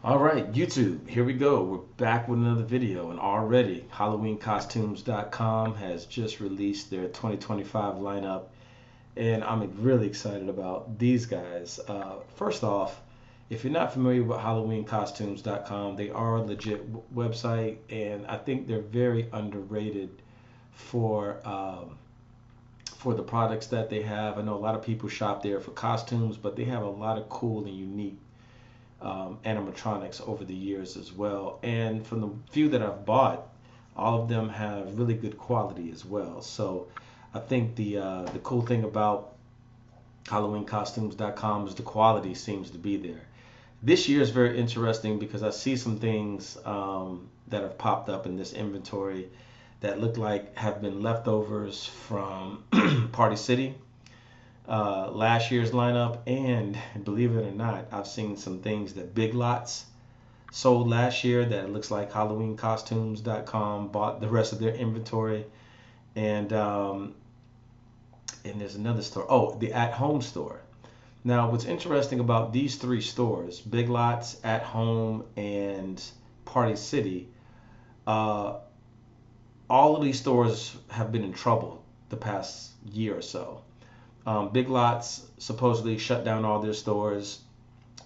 All right, YouTube, here we go. We're back with another video, and already HalloweenCostumes.com has just released their 2025 lineup, and I'm really excited about these guys. First off, if you're not familiar with HalloweenCostumes.com, they are a legit website, and I think they're very underrated for for the products that they have. I know a lot of people shop there for costumes, but they have a lot of cool and unique animatronics over the years as well. And from the few that I've bought, all of them have really good quality as well. So I think the cool thing about HalloweenCostumes.com is the quality seems to be there. This year is very interesting because I see some things that have popped up in this inventory that look like have been leftovers from Party City, last year's lineup, and believe it or not, I've seen some things that Big Lots sold last year that it looks like HalloweenCostumes.com bought the rest of their inventory, and and there's another store. Oh, the At Home store. Now, what's interesting about these three stores, Big Lots, At Home, and Party City, uh, all of these stores have been in trouble the past year or so. Big Lots supposedly shut down all their stores,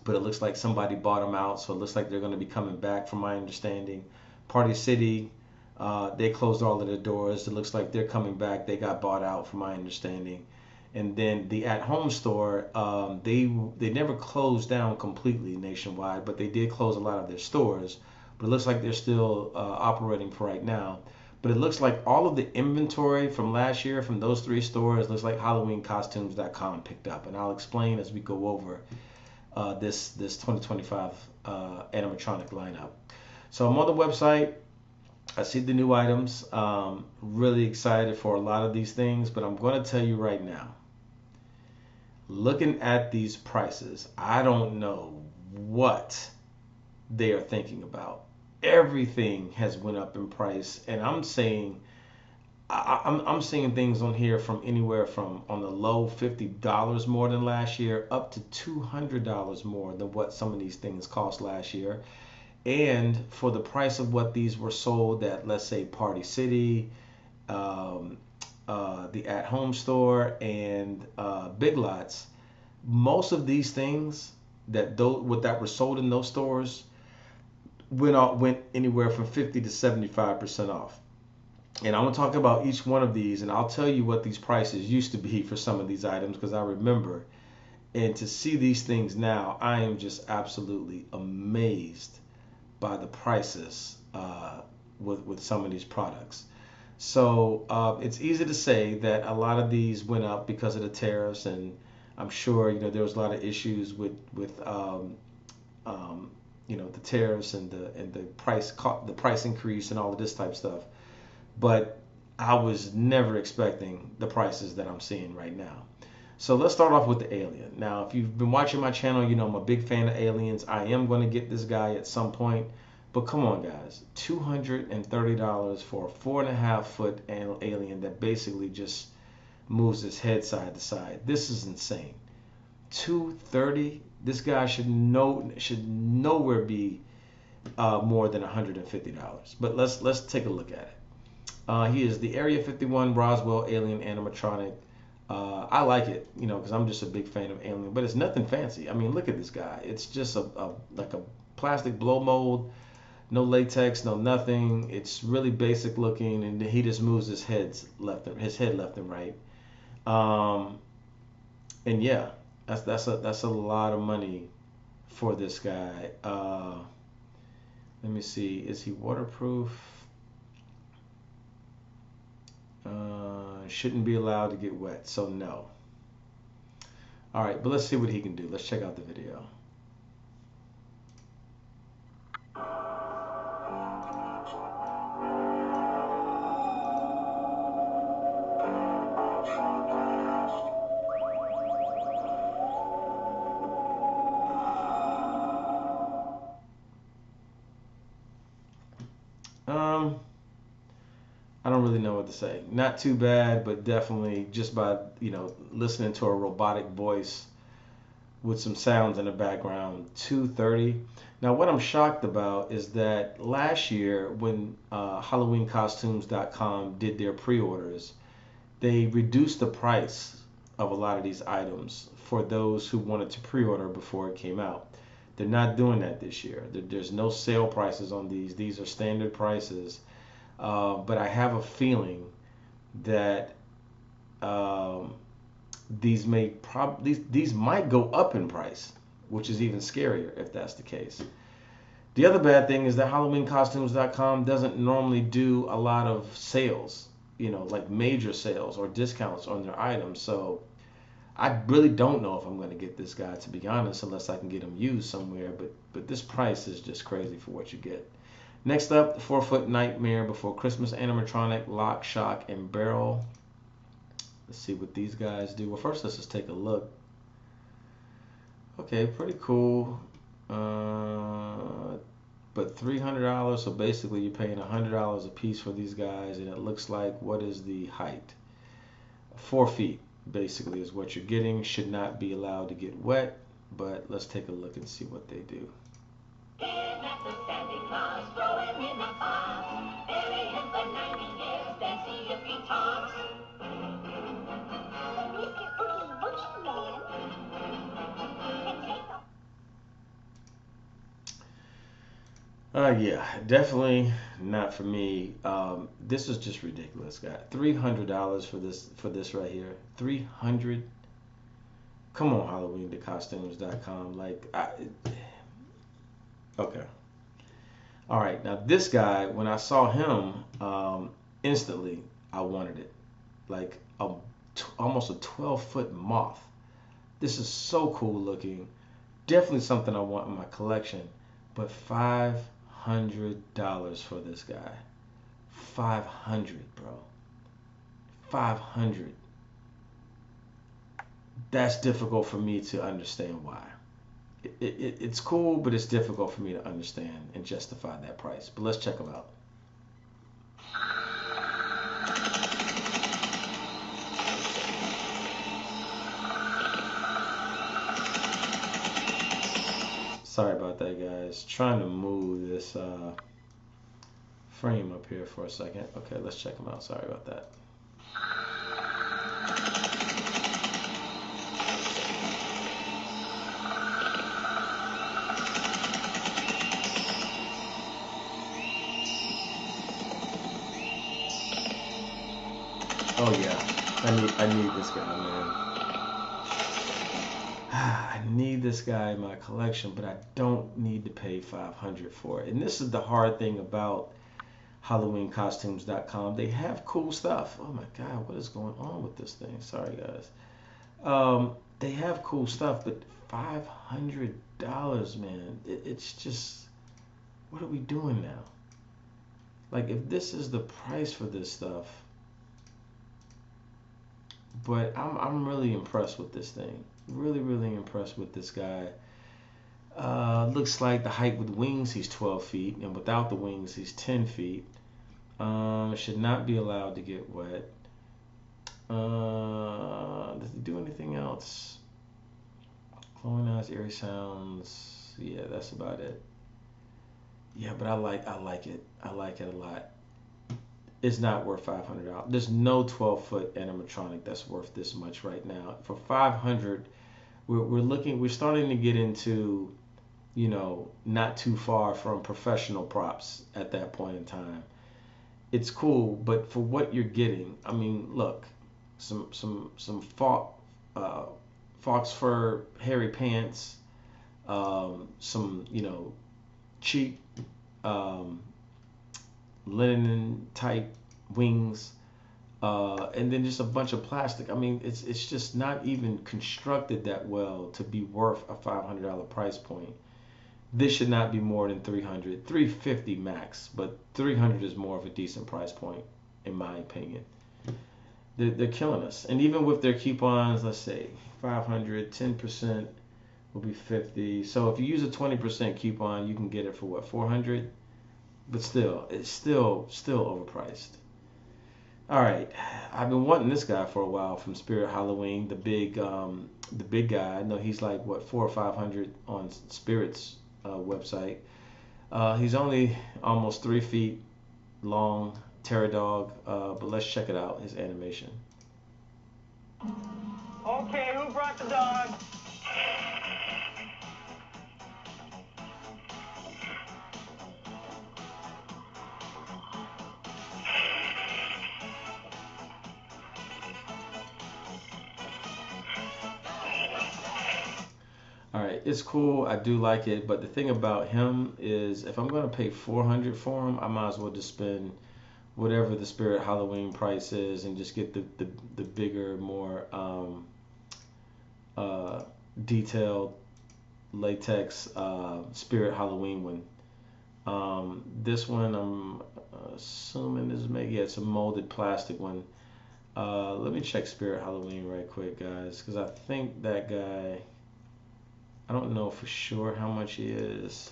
but it looks like somebody bought them out, so it looks like they're going to be coming back, from my understanding. Party City, they closed all of their doors. It looks like they're coming back. They got bought out, from my understanding. And then the At Home store, they never closed down completely nationwide, but they did close a lot of their stores. But it looks like they're still operating for right now. But it looks like all of the inventory from last year from those three stores looks like HalloweenCostumes.com picked up, and I'll explain as we go over this 2025 animatronic lineup. So I'm on the website. I see the new items. Really excited for a lot of these things, but I'm going to tell you right now, looking at these prices, I don't know what they are thinking about. Everything has went up in price, and I'm saying I'm seeing things on here from anywhere from on the low $50 more than last year up to $200 more than what some of these things cost last year. And for the price of what these were sold at, let's say, Party City, um, the At Home store, and Big Lots, most of these things that were sold in those stores went anywhere from 50 to 75% off. And I'm gonna talk about each one of these, and I'll tell you what these prices used to be for some of these items because I remember. And to see these things now, I am just absolutely amazed by the prices with some of these products. So it's easy to say that a lot of these went up because of the tariffs, and I'm sure there was a lot of issues with the tariffs and the price increase and all of this type of stuff. But I was never expecting the prices that I'm seeing right now. So let's start off with the alien. Now, if you've been watching my channel, you know I'm a big fan of aliens. I am going to get this guy at some point. But come on, guys. $230 for a 4.5-foot alien that basically just moves his head side to side. This is insane. 230. This guy should nowhere be more than $150. But let's take a look at it. He is the Area 51 Roswell alien animatronic. I like it, because I'm just a big fan of Alien, but it's nothing fancy. I mean, look at this guy. It's just like a plastic blow mold, no latex, no nothing. It's really basic looking, and he just moves his head left and right. And yeah, that's a lot of money for this guy. Let me see. Is he waterproof? Shouldn't be allowed to get wet, so no. All right, but let's see what he can do. Let's check out the video. I don't really know what to say. Not too bad, but definitely just by, listening to a robotic voice with some sounds in the background, 230. Now, what I'm shocked about is that last year, when HalloweenCostumes.com did their pre-orders, they reduced the price of a lot of these items for those who wanted to pre-order before it came out. They're not doing that this year. There's no sale prices on these. These are standard prices. But I have a feeling that um, these might go up in price, which is even scarier if that's the case. The other bad thing is that HalloweenCostumes.com doesn't normally do a lot of sales, like major sales or discounts on their items. So I really don't know if I'm going to get this guy, to be honest, unless I can get him used somewhere. But this price is just crazy for what you get. Next up, the 4-foot Nightmare Before Christmas animatronic, lock, shock, and barrel. Let's see what these guys do. Well, first let's just take a look. Okay, pretty cool. But $300, so basically you're paying $100 a piece for these guys, and it looks like, what is the height? 4 feet, basically, is what you're getting. Should not be allowed to get wet, but let's take a look and see what they do. Yeah, definitely not for me. This is just ridiculous, guy. $300 for this right here. 300. Come on, HalloweenTheCostumes.com. Okay. All right. Now this guy, when I saw him, instantly I wanted it. Like almost a 12-foot moth. This is so cool looking. Definitely something I want in my collection. But $500 for this guy. 500, bro. 500. That's difficult for me to understand why. It's cool, but it's difficult for me to understand and justify that price. But let's check them out. Sorry about that, guys. Trying to move this frame up here for a second. Okay, let's check them out. Sorry about that. Oh yeah, I need this guy, man. I need this guy in my collection, but I don't need to pay $500 for it. And this is the hard thing about HalloweenCostumes.com. They have cool stuff. Oh my God, what is going on with this thing? Sorry, guys. They have cool stuff, but $500, man. It's just, what are we doing now? Like, if this is the price for this stuff, but I'm really impressed with this thing. Really, really impressed with this guy. Looks like the height with wings, he's 12 feet, and without the wings, he's 10 feet. Should not be allowed to get wet. Does he do anything else? Glowing eyes, eerie sounds. Yeah, that's about it. Yeah, but I like it. I like it a lot. It's not worth $500. There's no 12-foot animatronic that's worth this much right now. For $500, we're starting to get into, not too far from professional props at that point in time. It's cool, but for what you're getting, I mean, look, some fox fur hairy pants, some cheap linen type wings, and then just a bunch of plastic. I mean, it's just not even constructed that well to be worth a $500 price point. This should not be more than 300, 350 max, but 300 is more of a decent price point in my opinion. They're killing us, and even with their coupons, let's say 500, 10% will be 50. So if you use a 20% coupon, you can get it for what, 400? But still, it's still overpriced. All right, I've been wanting this guy for a while from Spirit Halloween, the big guy. I know he's like what, 400 or 500 on Spirit's website. He's only almost 3 feet long, terror dog, but let's check it out, his animation. Okay, who brought the dog? All right, it's cool. I do like it, but the thing about him is, if I'm gonna pay 400 for him, I might as well just spend whatever the Spirit Halloween price is and just get the bigger, more uh, detailed latex Spirit Halloween one. This one I'm assuming is maybe, yeah, it's a molded plastic one. Let me check Spirit Halloween right quick, guys, because I think that guy. I don't know for sure how much he is.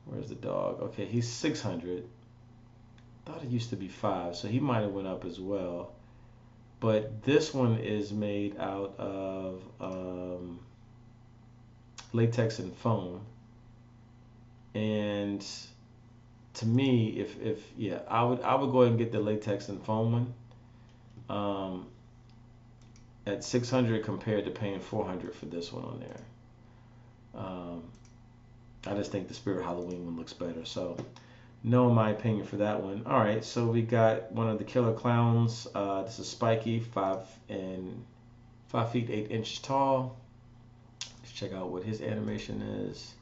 Where's the dog? Okay, he's 600. Thought it used to be 5, so he might have went up as well. But this one is made out of latex and foam. And to me, if yeah, I would go ahead and get the latex and foam one. At 600 compared to paying 400 for this one on there. I just think the Spirit Halloween one looks better. So, no, in my opinion, for that one. All right, so we got one of the killer clowns. This is Spiky, 5 feet 8 inches tall. Let's check out what his animation is.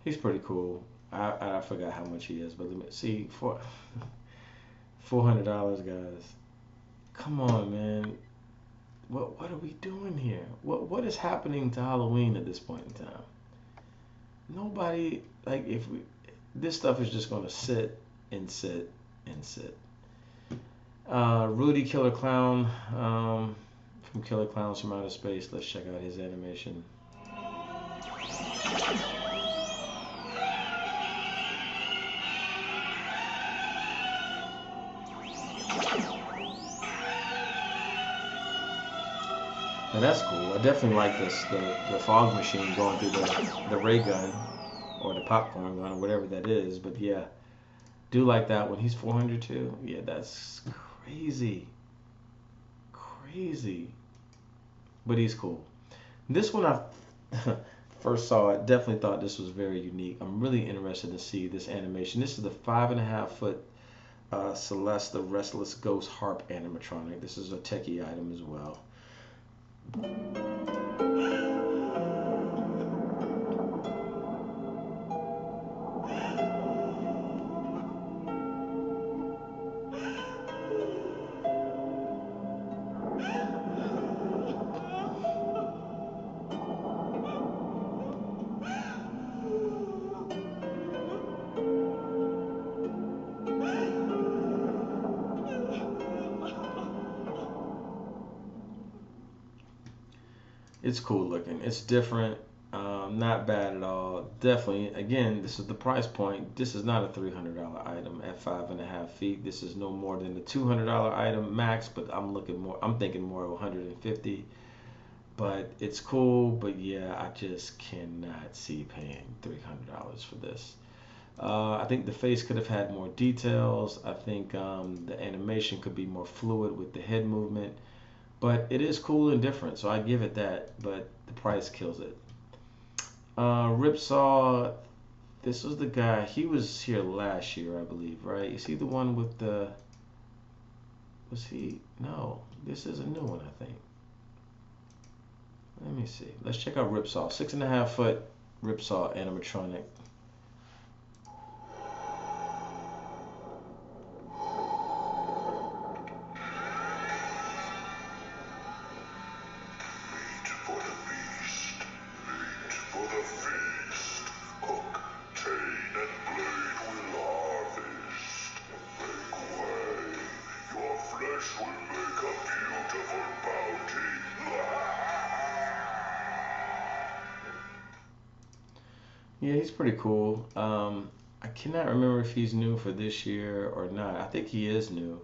He's pretty cool. I forgot how much he is, but let me see. $400, guys. Come on, man. What are we doing here? What is happening to Halloween at this point in time? Nobody, like, if we, this stuff is just gonna sit and sit and sit. Rudy Killer Clown, from Killer Clowns from Outer Space. Let's check out his animation. Now that's cool. I definitely like this, the fog machine going through the ray gun or the popcorn gun or whatever that is. But yeah, do like that one. He's 400 too. Yeah, that's crazy, crazy. But he's cool. This one I first saw it, definitely thought this was very unique. I'm really interested to see this animation. This is the 5.5 foot Celeste the Restless Ghost Harp animatronic. This is a techie item as well. It's cool looking. It's different. Not bad at all. Definitely. Again, this is the price point. This is not a $300 item at 5.5 feet. This is no more than a $200 item max. But I'm looking more. I'm thinking more of 150. But it's cool. But yeah, I just cannot see paying $300 for this. I think the face could have had more details. I think the animation could be more fluid with the head movement. But it is cool and different, so I give it that. But the price kills it. Ripsaw, this was the guy. He was here last year, I believe, right? Is he the one with the? Was he? No, this is a new one, I think. Let me see. Let's check out Ripsaw. 6.5 foot Ripsaw animatronic. Yeah, he's pretty cool. I cannot remember if he's new for this year or not. I think he is new.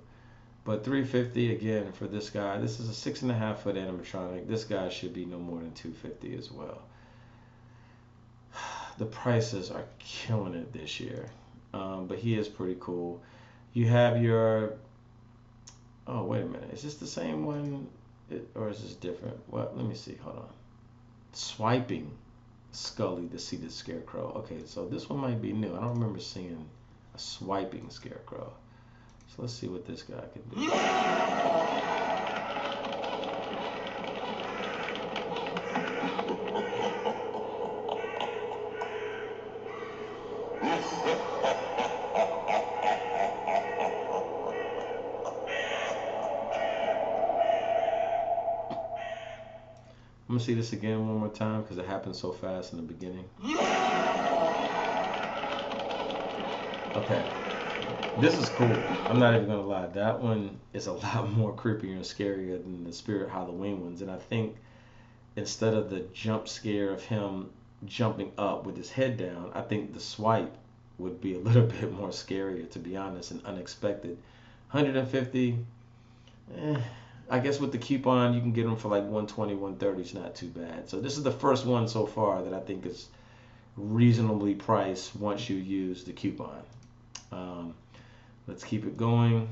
But 350 again for this guy. This is a 6.5 foot animatronic. This guy should be no more than 250 as well. The prices are killing it this year. But he is pretty cool. You have your. Oh, wait a minute. Is this the same one? Or is this different? What? Let me see. Hold on. Swiping Scully to see the scarecrow. Okay, so this one might be new. I don't remember seeing a swiping scarecrow. So let's see what this guy can do. I'm gonna see this again one more time because it happened so fast in the beginning. Okay, this is cool. I'm not even gonna lie. That one is a lot more creepier and scarier than the Spirit Halloween ones. And I think instead of the jump scare of him jumping up with his head down, I think the swipe would be a little bit more scarier, to be honest, and unexpected. 150. I guess with the coupon you can get them for like 120, 130. It's not too bad. So this is the first one so far that I think is reasonably priced once you use the coupon. Um, let's keep it going.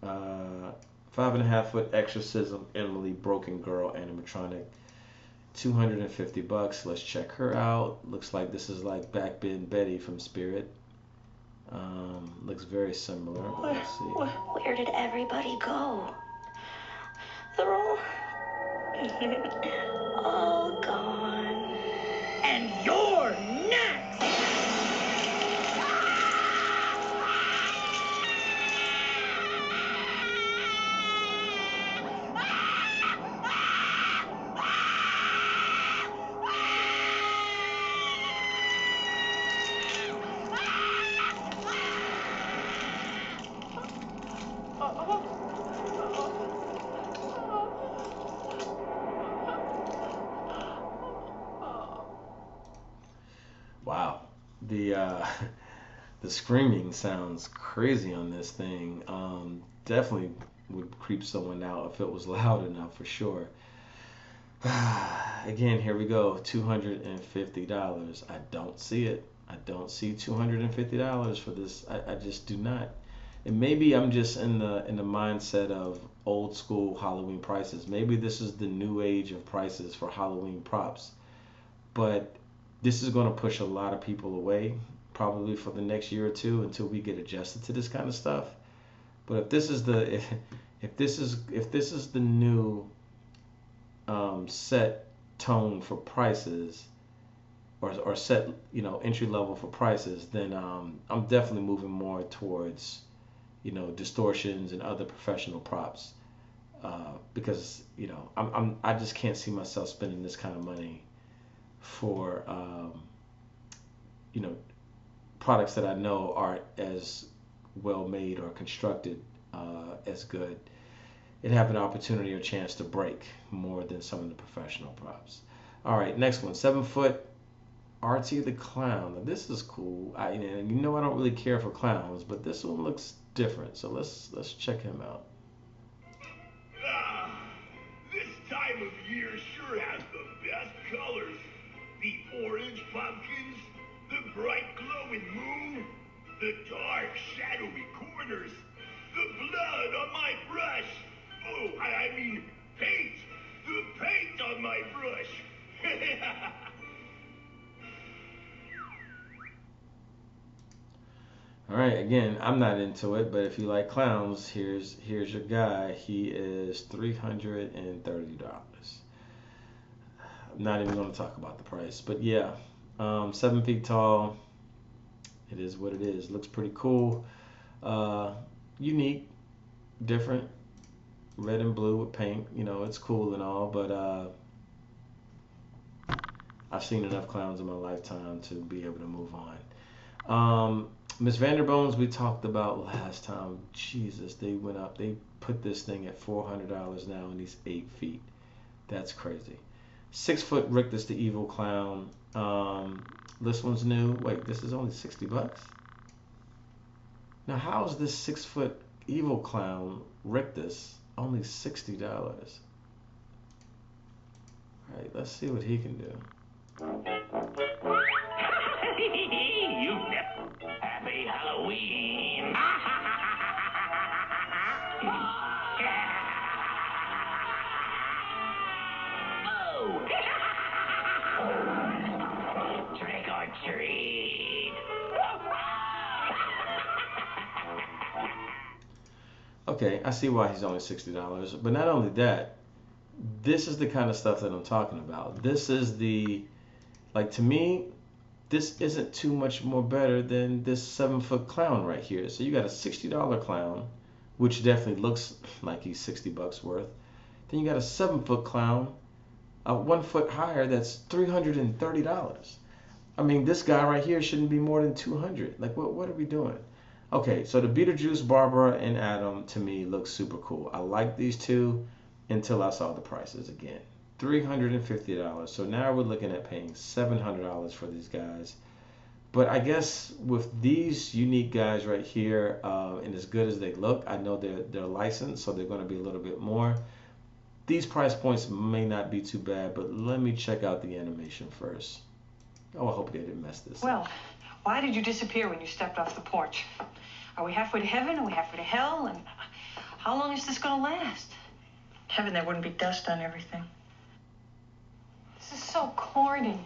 5.5 foot exorcism Emily Broken Girl animatronic. $250. Let's check her out. Looks like this is like Backbend Betty from Spirit. Looks very similar. Let's see. Where did everybody go? They're all all gone. And you're next! Wow. The the screaming sounds crazy on this thing. Definitely would creep someone out if it was loud enough for sure. Again, here we go. $250. I don't see it. I don't see $250 for this. I just do not. And maybe I'm just in the mindset of old school Halloween prices. Maybe this is the new age of prices for Halloween props. But this is going to push a lot of people away, probably for the next year or two until we get adjusted to this kind of stuff. But if this is the new set tone for prices, or set entry level for prices, then I'm definitely moving more towards distortions and other professional props, because I just can't see myself spending this kind of money for you know products that I know aren't as well made or constructed as good and have an opportunity or chance to break more than some of the professional props. All right, next one, 7 foot RT the Clown. Now, this is cool. I don't really care for clowns, but this one looks different. So let's check him out. This time of year sure has the best colors. The orange pumpkins, the bright glowing moon, the dark shadowy corners, the blood on my brush. Oh, I mean paint. The paint on my brush. All right, again, I'm not into it, but if you like clowns, here's your guy. He is $330. I'm not even going to talk about the price, but yeah, 7 feet tall. It is what it is. Looks pretty cool, unique, different, red and blue with paint. It's cool and all, but I've seen enough clowns in my lifetime to be able to move on. Miss Vanderbones, we talked about last time. Jesus, they went up. They put this thing at $400 now, and he's 8 feet. That's crazy. 6 foot Rictus the Evil Clown. This one's new. Wait, this is only 60 bucks? Now, how is this 6-foot evil clown, Rictus, only $60? All right, let's see what he can do. You happy Halloween. Oh. Trick or treat. Okay, I see why he's only $60. But not only that, this is the kind of stuff that I'm talking about. This is the, like, to me, this isn't too much more better than this 7-foot clown right here. So you got a $60 clown, which definitely looks like he's 60 bucks worth. Then you got a 7-foot clown, 1 foot higher, that's $330. I mean, this guy right here shouldn't be more than 200. Like, what are we doing? Okay, so the Beetlejuice, Barbara, and Adam, to me, look super cool. I like these two until I saw the prices again. $350. So now we're looking at paying $700 for these guys. But I guess with these unique guys right here, and as good as they look, I know they're licensed, so they're going to be a little bit more. These price points may not be too bad, but let me check out the animation first. Oh, I hope they didn't mess this up. Well, why did you disappear when you stepped off the porch? Are we halfway to heaven? Are we halfway to hell? And how long is this going to last? Heaven, there wouldn't be dust on everything. This is so corny.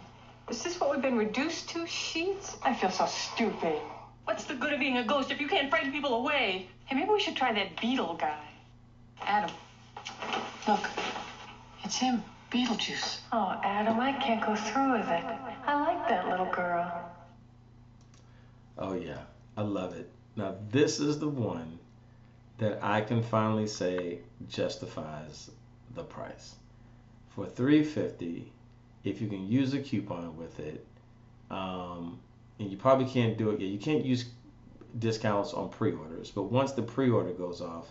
Is this what we've been reduced to, Sheets? I feel so stupid. What's the good of being a ghost if you can't frighten people away? Hey, maybe we should try that Beetle guy. Adam, look. It's him, Beetlejuice. Oh, Adam, I can't go through with it. I like that little girl. Oh yeah, I love it. Now this is the one that I can finally say justifies the price. For $350, if you can use a coupon with it, and you probably can't do it yet. You can't use discounts on pre-orders, but once the pre-order goes off,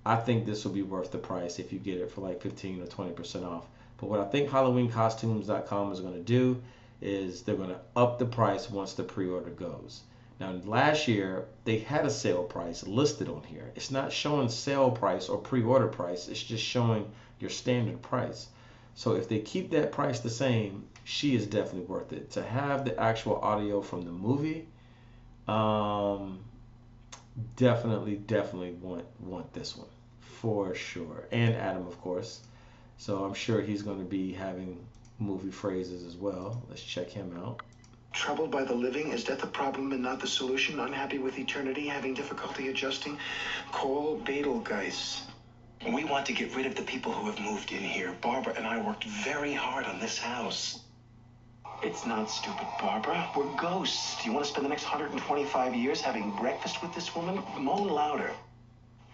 I think this will be worth the price if you get it for like 15 or 20% off. But what I think HalloweenCostumes.com is going to do is they're going to up the price once the pre-order goes. Now, last year, they had a sale price listed on here. It's not showing sale price or pre-order price. It's just showing your standard price. So if they keep that price the same, she is definitely worth it. To have the actual audio from the movie, definitely want this one for sure. And Adam, of course. So I'm sure he's going to be having movie phrases as well. Let's check him out. Troubled by the living? Is death the problem and not the solution? Unhappy with eternity? Having difficulty adjusting? Call Betelgeuse. We want to get rid of the people who have moved in here. Barbara and I worked very hard on this house. It's not stupid, Barbara. We're ghosts. Do you want to spend the next 125 years having breakfast with this woman? Moan louder.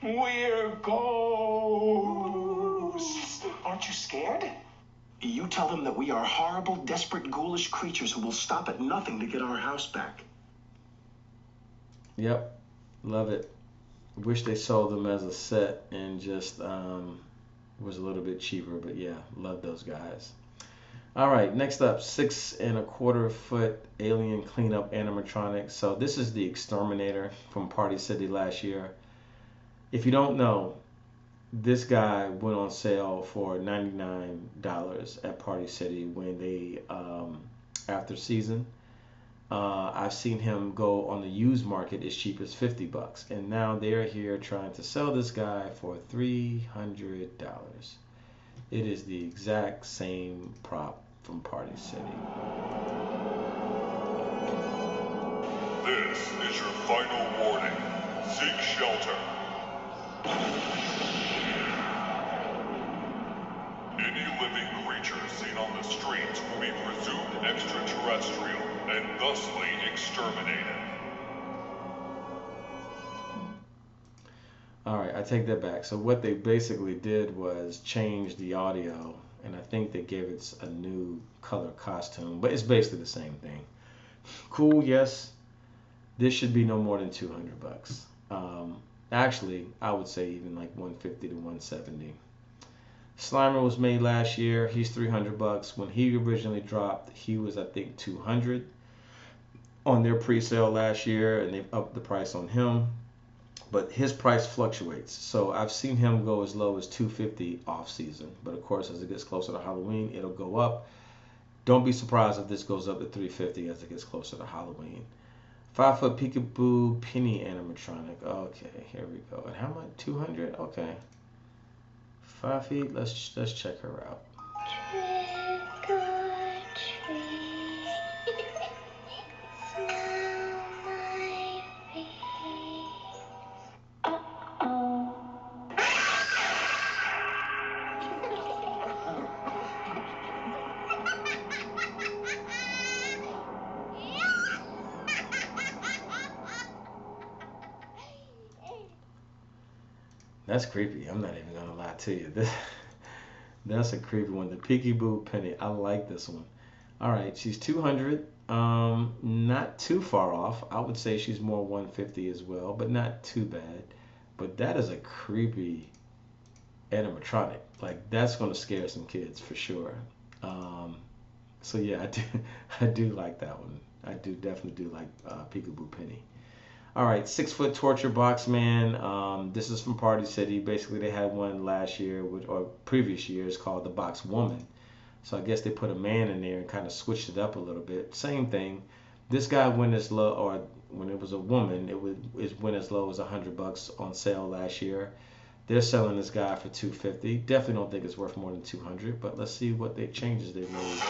We're ghosts. Aren't you scared? You tell them that we are horrible, desperate, ghoulish creatures who will stop at nothing to get our house back. Yep, love it. Wish they sold them as a set and just was a little bit cheaper, but yeah, love those guys. All right, next up, 6 1/4 foot alien cleanup animatronic. So this is the Exterminator from Party City last year. If you don't know, this guy went on sale for $99 at Party City when they after season. I've seen him go on the used market as cheap as 50 bucks, and now they're here trying to sell this guy for $300. It is the exact same prop from Party City. This is your final warning. Seek shelter. Any living creature seen on the streets will be presumed extraterrestrial and thusly exterminated. All right, I take that back. So what they basically did was change the audio, and I think they gave it a new color costume, but it's basically the same thing. Cool, yes. This should be no more than 200 bucks. Actually, I would say even like 150 to 170. Slimer was made last year. He's 300 bucks. When he originally dropped, he was I think 200. on their pre-sale last year, and they've upped the price on him. But his price fluctuates. So I've seen him go as low as 250 off season. But of course, as it gets closer to Halloween, it'll go up. Don't be surprised if this goes up to 350 as it gets closer to Halloween. 5-foot peekaboo penny animatronic. Okay, here we go. And how much? 200? Okay. 5 feet. Let's check her out. Trick or treat, smell my face. Uh-oh. That's creepy. I'm not even gonna lie to you. That's a creepy one. The peekaboo penny. I like this one. All right, she's 200. Not too far off. I would say she's more 150 as well, but not too bad. But that is a creepy animatronic. Like that's gonna scare some kids for sure. So yeah, I do like that one. I do definitely do like Peekaboo Penny. All right, 6-foot torture box man. This is from Party City. Basically, they had one last year, or previous years, called the Box Woman. So I guess they put a man in there and kind of switched it up a little bit. Same thing. This guy went as low, or when it was a woman, it went as low as $100 on sale last year. They're selling this guy for 250. Definitely don't think it's worth more than 200, but let's see what the changes they've made.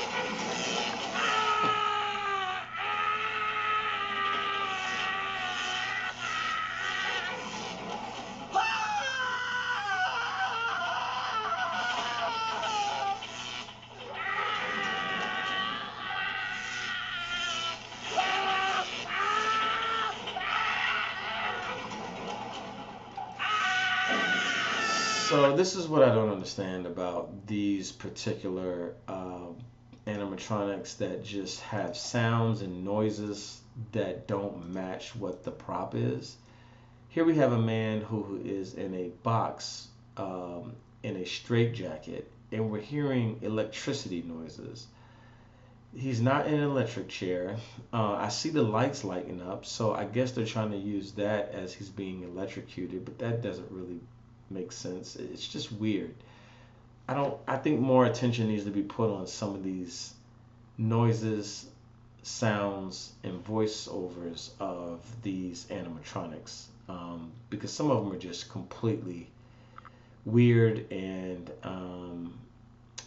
So this is what I don't understand about these particular animatronics that just have sounds and noises that don't match what the prop is. Here we have a man who is in a box in a straitjacket, and we're hearing electricity noises. He's not in an electric chair. I see the lights lighting up, so I guess they're trying to use that as he's being electrocuted, but that doesn't really make sense. It's just weird. I think more attention needs to be put on some of these noises, sounds, and voiceovers of these animatronics, because some of them are just completely weird, and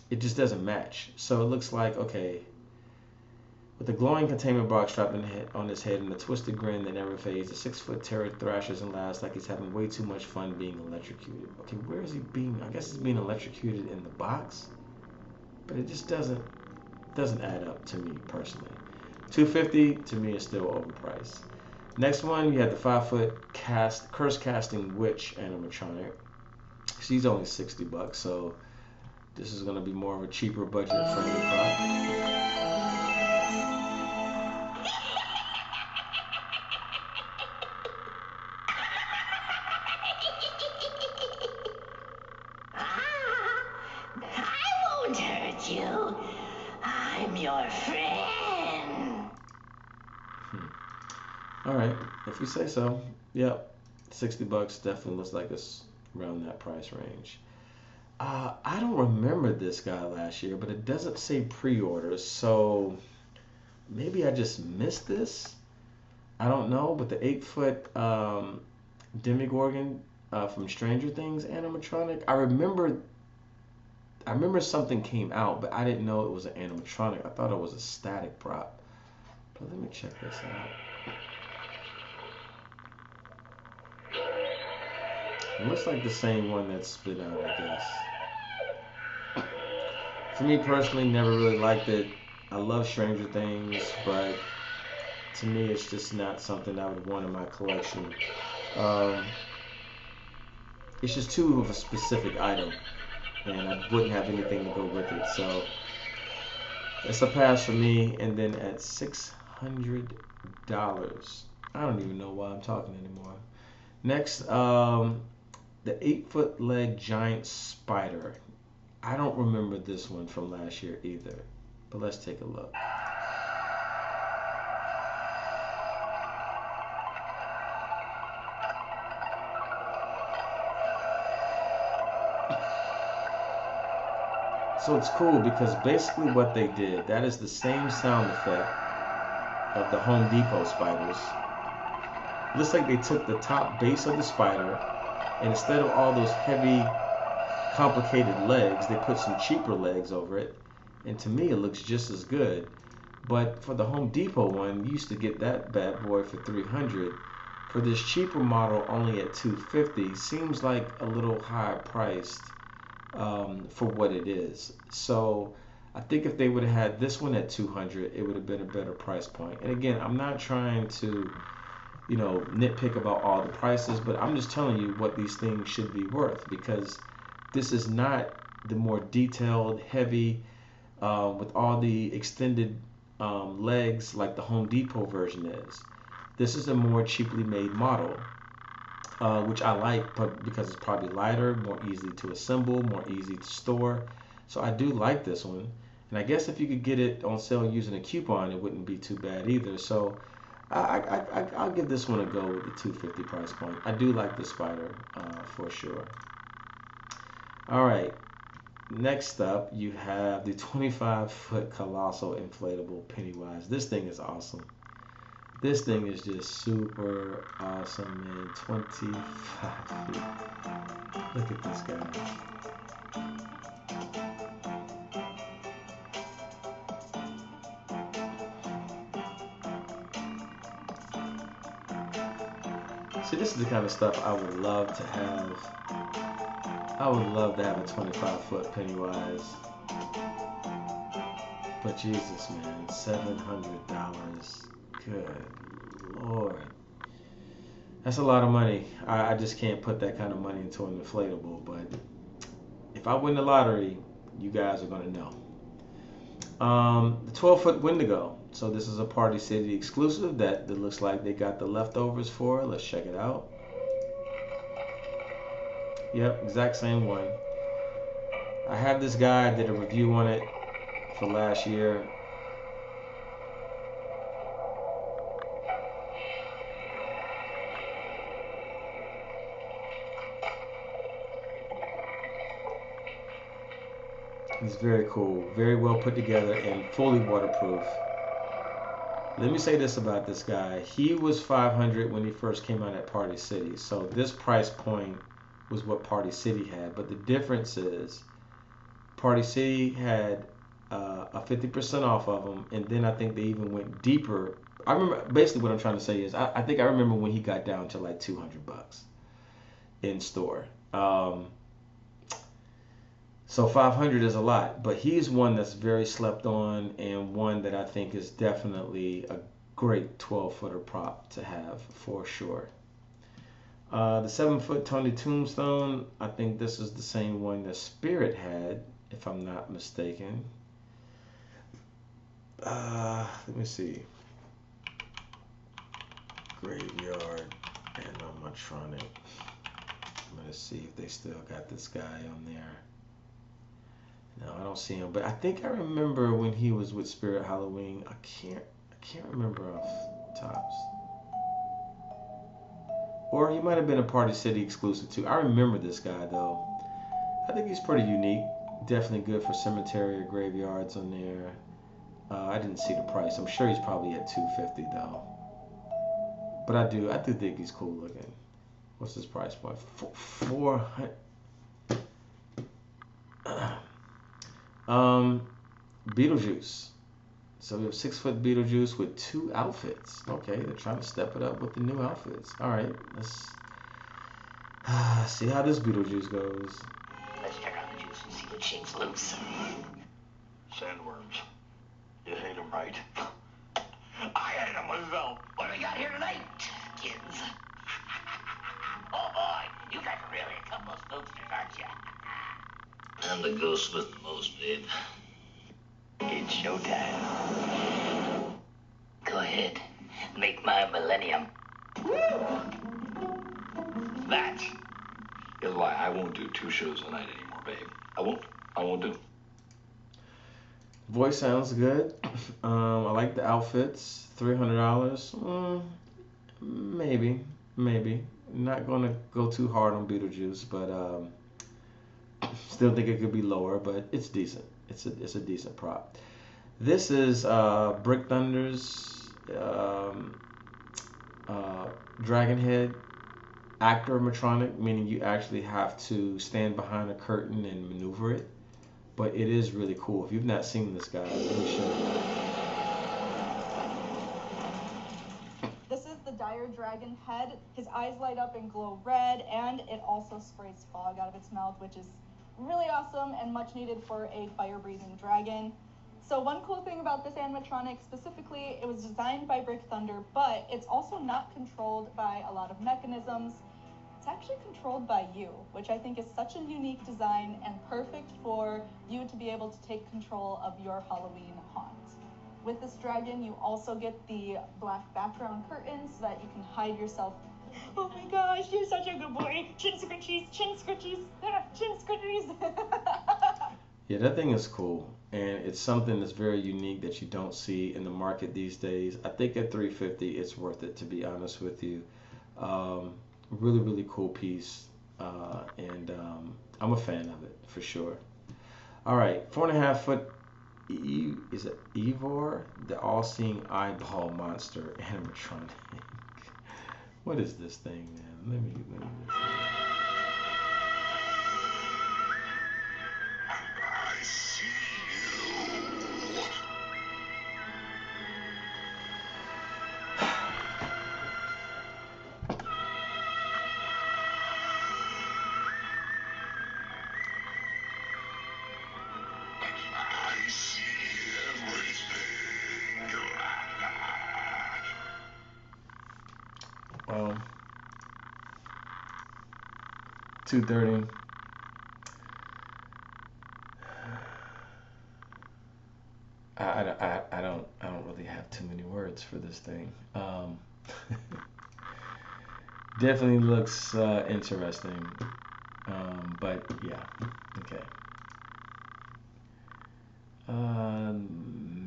it just doesn't match. So it looks like, okay, with a glowing containment box strapped on his head and a twisted grin that never fades, the 6-foot terror thrashes and laughs like he's having way too much fun being electrocuted. Okay, where is he being? I guess he's being electrocuted in the box, but it just doesn't add up to me personally. 250 to me is still overpriced. Next one, you have the 5-foot curse casting witch animatronic. She's only $60, so this is going to be more of a cheaper budget friendly prop. I won't hurt you. I'm your friend. All right, if you say so. Yep, $60 definitely looks like it's around that price range. I don't remember this guy last year, but it doesn't say pre-orders, so maybe I just missed this. I don't know, but the 8-foot Demogorgon from Stranger Things animatronic, I remember something came out, but I didn't know it was an animatronic. I thought it was a static prop. But let me check this out. It looks like the same one that's spit out, I guess. For me personally, never really liked it. I love Stranger Things, but to me, it's just not something I would want in my collection. It's just too of a specific item, and I wouldn't have anything to go with it. So it's a pass for me. And then at $600, I don't even know why I'm talking anymore. Next, the 8-foot leg giant spider. I don't remember this one from last year either, but let's take a look. So it's cool because basically what they did, that is the same sound effect of the Home Depot spiders. Looks like they took the top base of the spider, and instead of all those heavy, complicated legs, they put some cheaper legs over it. And to me, it looks just as good. But for the Home Depot one, you used to get that bad boy for $300. For this cheaper model, only at $250, seems like a little high priced for what it is. So I think if they would have had this one at $200, it would have been a better price point. And again, I'm not trying to, nitpick about all the prices, but I'm just telling you what these things should be worth, because this is not the more detailed, heavy, with all the extended legs like the Home Depot version is. This is a more cheaply made model, which I like because it's probably lighter, more easy to assemble, more easy to store. So I do like this one. And I guess if you could get it on sale using a coupon, it wouldn't be too bad either. So I'll give this one a go with the $250 price point. I do like the spider for sure. All right. Next up, you have the 25-foot colossal inflatable Pennywise. This thing is awesome. This thing is just super awesome, man. 25 feet. Look at this guy. See, this is the kind of stuff I would love to have. I would love to have a 25-foot Pennywise. But Jesus, man, $700. Good Lord. That's a lot of money. I just can't put that kind of money into an inflatable. But if I win the lottery, you guys are going to know. The 12-foot Wendigo. So this is a Party City exclusive that looks like they got the leftovers for. Let's check it out. Yep, exact same one. I have this guy, I did a review on it for last year. It's very cool, very well put together and fully waterproof. Let me say this about this guy. He was $500 when he first came out at Party City. So this price point was what Party City had. But the difference is Party City had a 50% off of them. And then I think they even went deeper. I remember, basically what I'm trying to say is I think I remember when he got down to like $200 in store. So 500 is a lot, but he's one that's very slept on and one that I think is definitely a great 12-footer prop to have for sure. The 7-foot Tony Tombstone, I think this is the same one that Spirit had, if I'm not mistaken. Let me see. Graveyard Animatronic. I'm going to see if they still got this guy on there. No, I don't see him, but I think I remember when he was with Spirit Halloween. I can't remember off tops. Or he might have been a Party City exclusive too. I remember this guy though. I think he's pretty unique. Definitely good for cemetery or graveyards on there. I didn't see the price. I'm sure he's probably at $250 though. But I do think he's cool looking. What's his price point? 400. Beetlejuice. So we have 6-foot Beetlejuice with 2 outfits. Okay, they're trying to step it up with the new outfits. All right, let's see how this Beetlejuice goes. Let's check out the juice and see what shakes loose. Sandworms. You hate them, right? I hate them myself. What do we got here tonight, kids? Oh boy, you guys are really a couple of spooksters, aren't you? I'm the ghost with the most, babe. It's showtime. Go ahead, make my millennium. That is why I won't do 2 shows a night anymore, babe. I won't do. Voice sounds good. I like the outfits. $300. Maybe. Not gonna go too hard on Beetlejuice, but still think it could be lower. But it's decent. it's a decent prop. This is Brick Thunder's Dragon Head actor animatronic, meaning you actually have to stand behind a curtain and maneuver it. But it is really cool. If you've not seen this guy, let me show you. This is the dire dragon head. His eyes light up and glow red, and it also sprays fog out of its mouth, which is really awesome and much needed for a fire-breathing dragon. So one cool thing about this animatronic specifically, it was designed by Brick Thunder, but it's also not controlled by a lot of mechanisms. It's actually controlled by you, which I think is such a unique design and perfect for you to be able to take control of your Halloween haunt. With this dragon, you also get the black background curtains so that you can hide yourself. Oh my gosh, you're such a good boy. Chin scritchies, chin scritchies, chin scritchies. Yeah, that thing is cool, and it's something that's very unique that you don't see in the market these days. I think at 350, it's worth it, to be honest with you. Really, really cool piece, and I'm a fan of it for sure. All right, 4.5 foot. Is it Evor, the all-seeing eyeball monster animatronic? What is this thing, man? Let me listen. I see you. I see everything. 230. I don't really have too many words for this thing. Definitely looks interesting. But yeah, okay.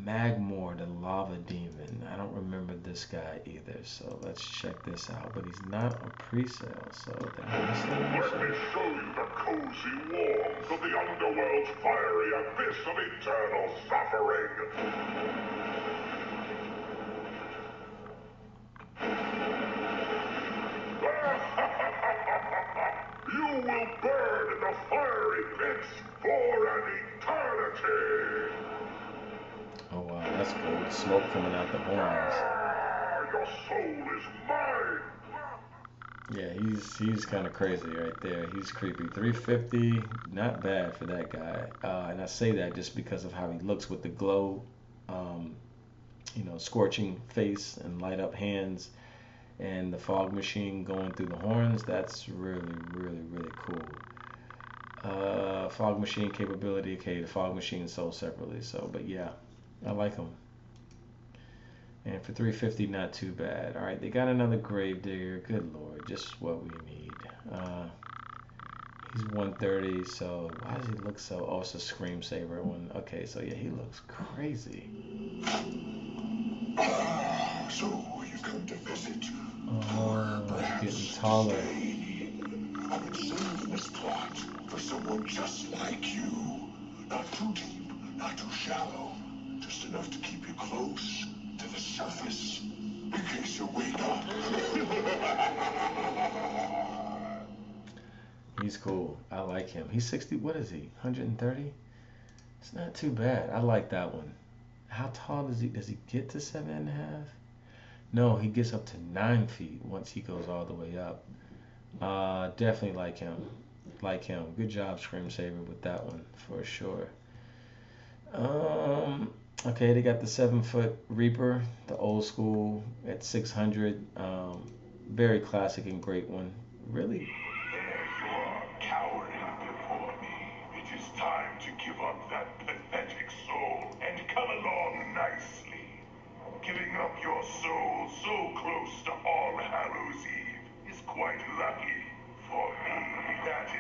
Magmore, the lava demon. I don't remember this guy either, so let's check this out. But he's not a pre-sale, so Let me show you the cozy warmth of the underworld's fiery abyss of eternal suffering. You will burn in the fiery pits for an eternity. Oh wow, that's cool. The smoke coming out the horns. Your soul is mine. Yeah, he's kind of crazy right there. He's creepy. 350, not bad for that guy. And I say that just because of how he looks with the glow, scorching face and light up hands, and the fog machine going through the horns. That's really, really, really cool. Fog machine capability. Okay, the fog machine is sold separately. So, but yeah, I like him. And for 350, not too bad. All right, they got another Gravedigger. Good lord, just what we need. He's 130, so why does he look so... Oh, it's a Scream Saver one. Okay, so yeah, he looks crazy. So you come to visit. Oh, he's getting taller. I've been saving this plot for someone just like you. Not too deep, not too shallow. Just enough to keep you close to the surface. In case you wake up. He's cool. I like him. He's 60. What is he? 130? It's not too bad. I like that one. How tall does he get to 7.5? No, he gets up to 9 feet once he goes all the way up. Definitely like him. Like him. Good job, Scream Saver, with that one for sure. Okay, they got the 7-foot Reaper, the old school at 600. Very classic and great one. Really. You are cowering before me. It is time to give up that pathetic soul and come along nicely. Giving up your soul so close to All Hallows Eve is quite lucky for me, that is.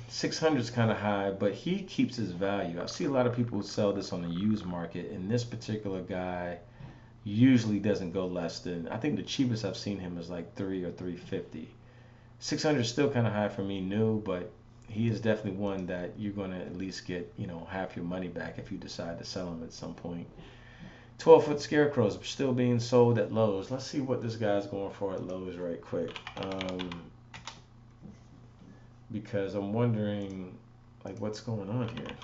600 is kind of high, but he keeps his value. I see a lot of people sell this on the used market, and this particular guy usually doesn't go less than, I think the cheapest I've seen him is like 3 or 350. 600 is still kind of high for me new, but he is definitely one that you're going to at least get, half your money back if you decide to sell him at some point. 12-foot scarecrows still being sold at Lowe's. Let's see what this guy's going for at Lowe's right quick. Because I'm wondering, like, what's going on here?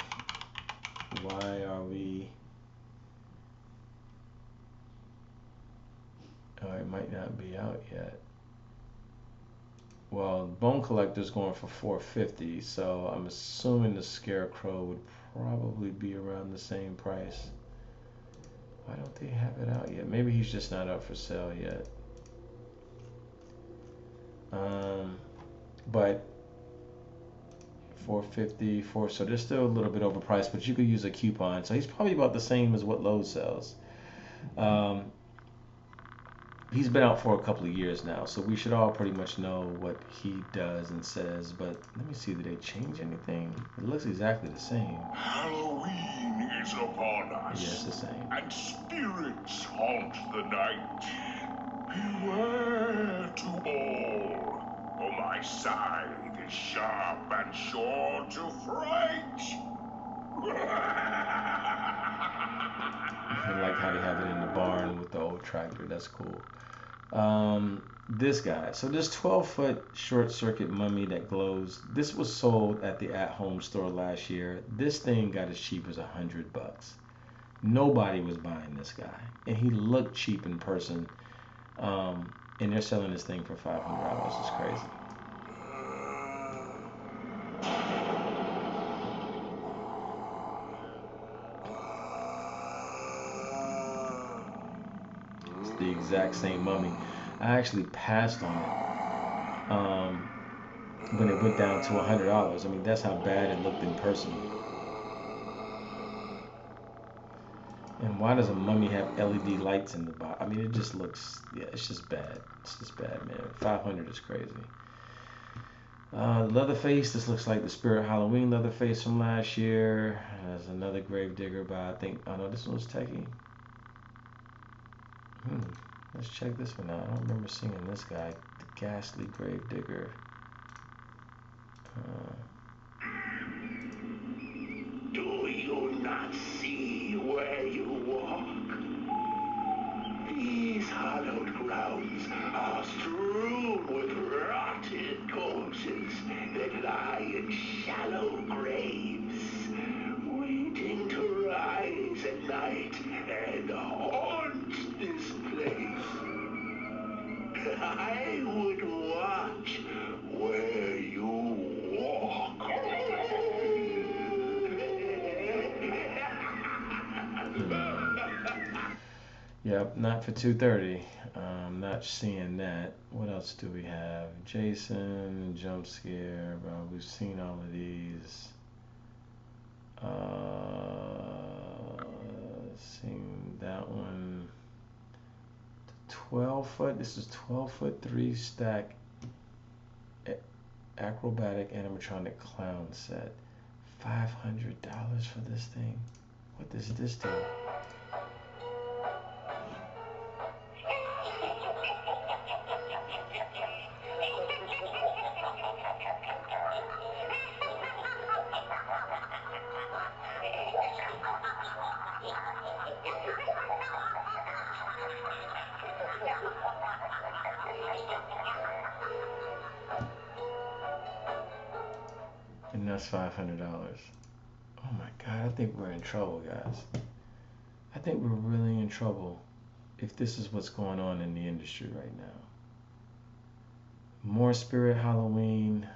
Why are we... Oh, it might not be out yet. Well, Bone Collector's going for $450, so I'm assuming the Scarecrow would probably be around the same price. Why don't they have it out yet? Maybe he's just not up for sale yet. But $450, so they're still a little bit overpriced, but you could use a coupon. So he's probably about the same as what Lowe's sells. He's been out for a couple of years now, so we should all pretty much know what he does and says. But let me see, did they change anything? It looks exactly the same. Halloween is upon us. Yeah, it's the same. And spirits haunt the night. Beware to all. Oh, my side is sharp and sure to fright. I like how they have it in the barn with the old tractor. That's cool. This guy. So this 12-foot short circuit mummy that glows. This was sold at the at-home store last year. This thing got as cheap as $100. Nobody was buying this guy, and he looked cheap in person. And they're selling this thing for $500. It's crazy. The exact same mummy. I actually passed on it when it went down to $100. I mean, that's how bad it looked in person. And why does a mummy have LED lights in the bottom? I mean, it just looks, yeah, it's just bad. It's just bad, man. 500 is crazy. Leatherface, this looks like the Spirit Halloween Leatherface from last year. There's another Gravedigger by, I think, oh no, this one was Techie. Let's check this one out. I don't remember seeing this guy, the Ghastly Gravedigger. Do you not see where you walk? These hallowed grounds are strewn with rotted corpses that lie in shallow graves, waiting to rise at night and haunt this place. I would watch where you walk. Yep, not for $230. I'm not seeing that. What else do we have? Jason, jump scare. We've seen all of these. Seen that one. 12-foot. This is 12-foot 3-stack acrobatic animatronic clown set. $500 for this thing. What does this do? And that's $500. Oh my God, I think we're in trouble, guys. I think we're really in trouble if this is what's going on in the industry right now. More Spirit Halloween,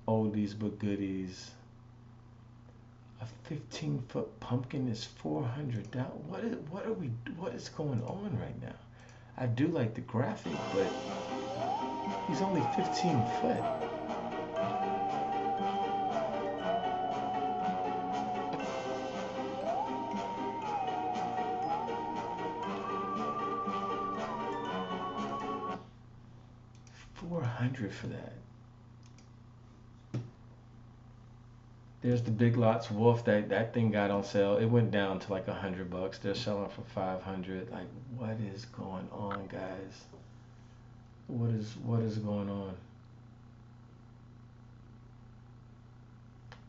oldies but goodies. A 15-foot pumpkin is $400. What is going on right now? I do like the graphic, but he's only 15 foot. $400 for that. There's the Big Lots Wolf. That thing got on sale. It went down to like $100. They're selling for $500. Like, what is going on, guys? What is going on?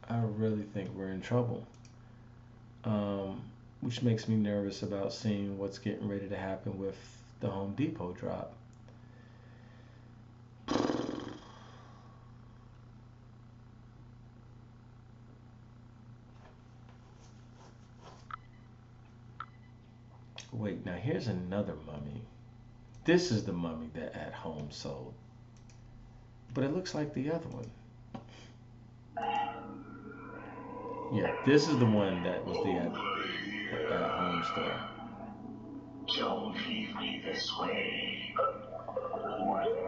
I really think we're in trouble. Which makes me nervous about seeing what's getting ready to happen with the Home Depot drop. Wait, now here's another mummy. This is the mummy that At Home sold. But it looks like the other one. Yeah, this is the one that was the At Home store. Don't leave me this way.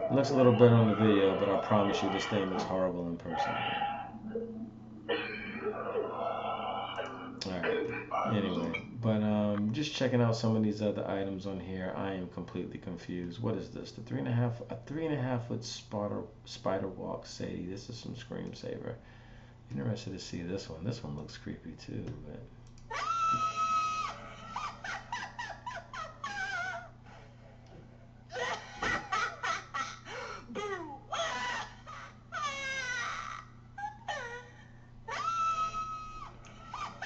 It looks a little better on the video, but I promise you this thing looks horrible in person. Alright, anyway, but just checking out some of these other items on here, I am completely confused. What is this? A 3.5 foot spider walk Sadie. This is some Scream Saver. Interested to see this one. This one looks creepy too, but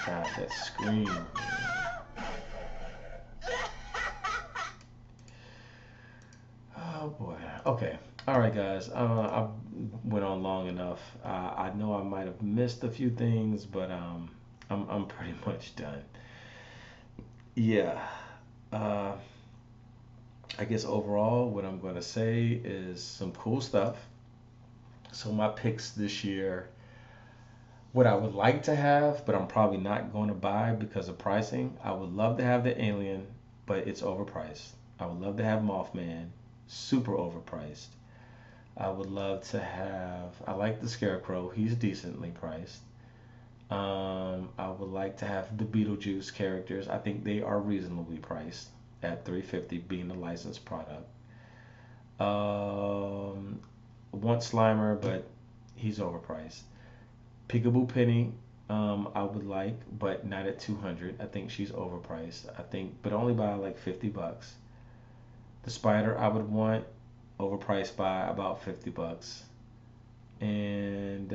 God, that scream. Oh boy. Okay. All right, guys. I went on long enough. I know I might have missed a few things, but I'm pretty much done. Yeah. Uh, I guess overall, what I'm going to say is some cool stuff. So my picks this year, what I would like to have, but I'm probably not going to buy because of pricing. I would love to have the Alien, but it's overpriced. I would love to have Mothman, super overpriced. I would love to have. I like the Scarecrow. He's decently priced. I would like to have the Beetlejuice characters. I think they are reasonably priced at $350, being a licensed product. Want Slimer, but he's overpriced. Peekaboo Penny, I would like, but not at 200. I think she's overpriced. I think, but only by like $50. The Spider, I would want, overpriced by about $50. And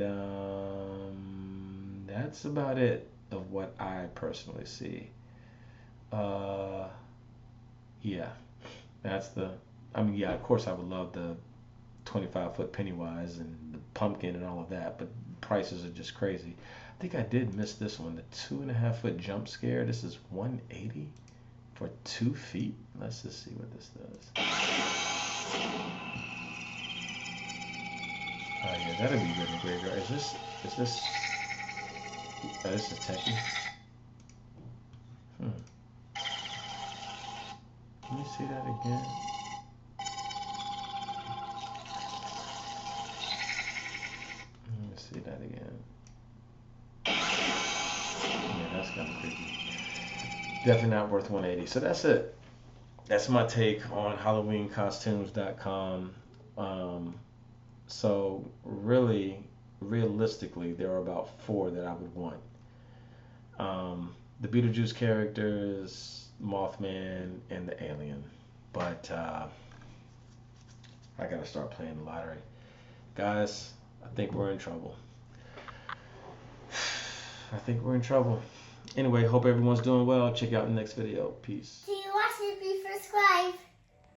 that's about it of what I personally see. Yeah, that's the. I mean, yeah, of course I would love the 25-foot Pennywise and the pumpkin and all of that, but prices are just crazy. I think I did miss this one, the 2.5-foot jump scare. This is 180 for 2 feet. Let's just see what this does. Oh yeah, that'd be good in the graveyard. Is this? Oh, this is Techie. Let me see that again. Let me see that again. Yeah, that's kind of creepy. Definitely not worth 180. So that's it. That's my take on HalloweenCostumes.com. So really, realistically, there are about 4 that I would want. The Beetlejuice characters, Mothman, and the Alien. But I gotta start playing the lottery. Guys, I think we're in trouble. I think we're in trouble. Anyway, hope everyone's doing well. Check out the next video. Peace. Do you watch it? Please subscribe.